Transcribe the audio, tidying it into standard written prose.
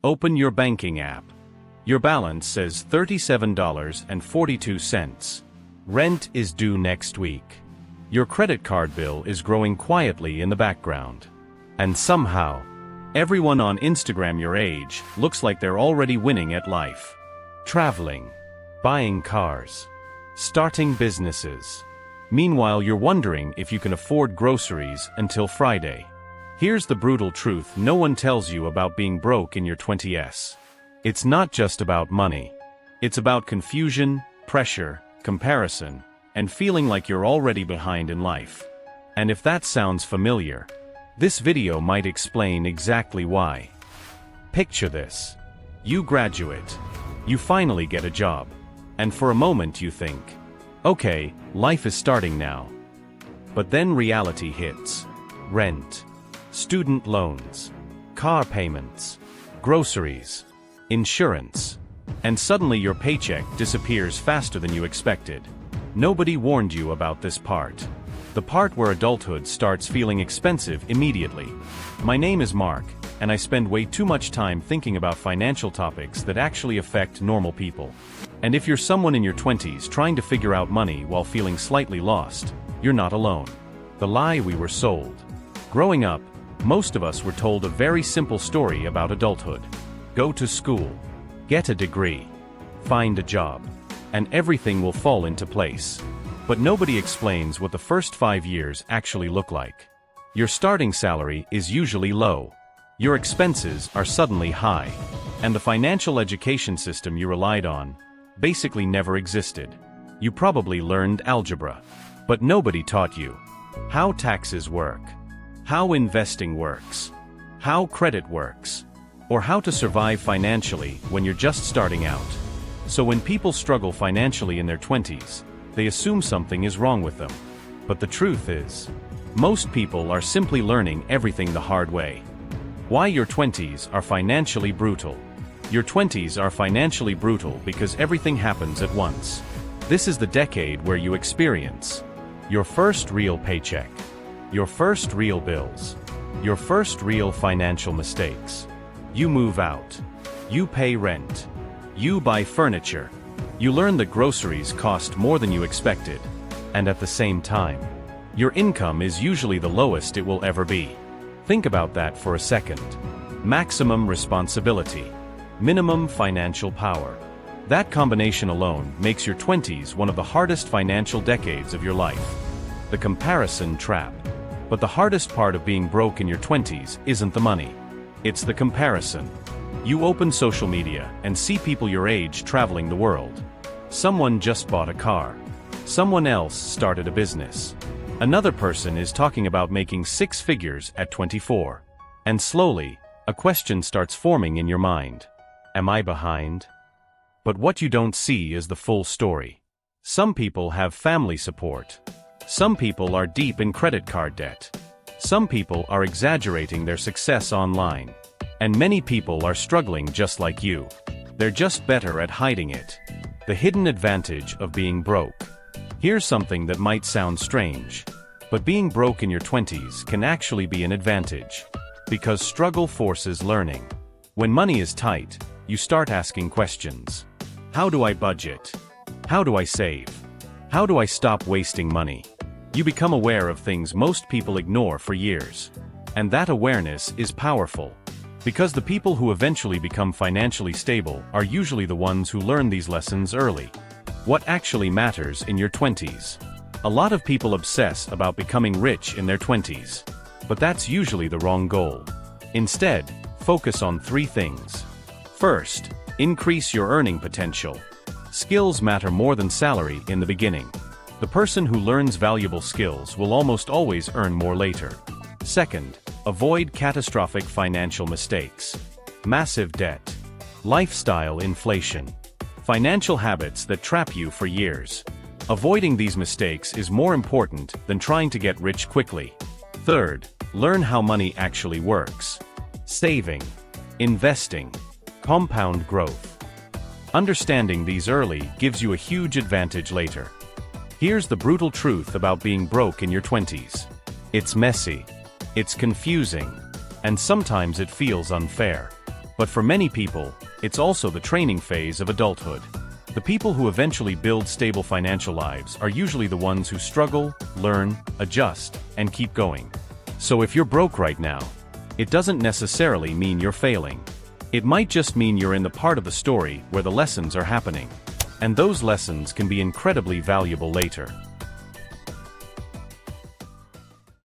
Open your banking app. Your balance says $37.42. Rent is due next week. Your credit card bill is growing quietly in the background. And somehow, everyone on Instagram your age looks like they're already winning at life. Traveling, buying cars, starting businesses. Meanwhile, you're wondering if you can afford groceries until Friday. Here's the brutal truth no one tells you about being broke in your 20s. It's not just about money. It's about confusion, pressure, comparison, and feeling like you're already behind in life. And if that sounds familiar, this video might explain exactly why. Picture this. You graduate. You finally get a job. And for a moment you think, okay, life is starting now. But then reality hits. Rent, student loans, car payments, groceries, insurance, and suddenly your paycheck disappears faster than you expected. Nobody warned you about this part. The part where adulthood starts feeling expensive immediately. My name is Mark, and I spend way too much time thinking about financial topics that actually affect normal people. And if you're someone in your 20s trying to figure out money while feeling slightly lost, you're not alone. The lie we were sold. Growing up, most of us were told a very simple story about adulthood. Go to school, get a degree, find a job, and everything will fall into place. But nobody explains what the first 5 years actually look like. Your starting salary is usually low. Your expenses are suddenly high. And the financial education system you relied on basically never existed. You probably learned algebra, but nobody taught you how taxes work, how investing works, how credit works, or how to survive financially when you're just starting out. So when people struggle financially in their 20s, they assume something is wrong with them. But the truth is, most people are simply learning everything the hard way. Why your 20s are financially brutal. Your 20s are financially brutal because everything happens at once. This is the decade where you experience your first real paycheck, your first real bills, your first real financial mistakes. You move out. You pay rent. You buy furniture. You learn that groceries cost more than you expected. And at the same time, your income is usually the lowest it will ever be. Think about that for a second. Maximum responsibility. Minimum financial power. That combination alone makes your 20s one of the hardest financial decades of your life. The comparison trap. But the hardest part of being broke in your 20s isn't the money. It's the comparison. You open social media and see people your age traveling the world. Someone just bought a car. Someone else started a business. Another person is talking about making 6 figures at 24. And slowly, a question starts forming in your mind. Am I behind? But what you don't see is the full story. Some people have family support. Some people are deep in credit card debt. Some people are exaggerating their success online. And many people are struggling just like you. They're just better at hiding it. The hidden advantage of being broke. Here's something that might sound strange. But being broke in your 20s can actually be an advantage. Because struggle forces learning. When money is tight, you start asking questions. How do I budget? How do I save? How do I stop wasting money? You become aware of things most people ignore for years. And that awareness is powerful. Because the people who eventually become financially stable are usually the ones who learn these lessons early. What actually matters in your 20s? A lot of people obsess about becoming rich in their 20s. But that's usually the wrong goal. Instead, focus on 3 things. First, increase your earning potential. Skills matter more than salary in the beginning. The person who learns valuable skills will almost always earn more later. Second, avoid catastrophic financial mistakes. Massive debt. Lifestyle inflation. Financial habits that trap you for years. Avoiding these mistakes is more important than trying to get rich quickly. Third, learn how money actually works. Saving, investing, compound growth. Understanding these early gives you a huge advantage later. Here's the brutal truth about being broke in your 20s. It's messy, it's confusing, and sometimes it feels unfair. But for many people, it's also the training phase of adulthood. The people who eventually build stable financial lives are usually the ones who struggle, learn, adjust, and keep going. So if you're broke right now, it doesn't necessarily mean you're failing. It might just mean you're in the part of the story where the lessons are happening. And those lessons can be incredibly valuable later.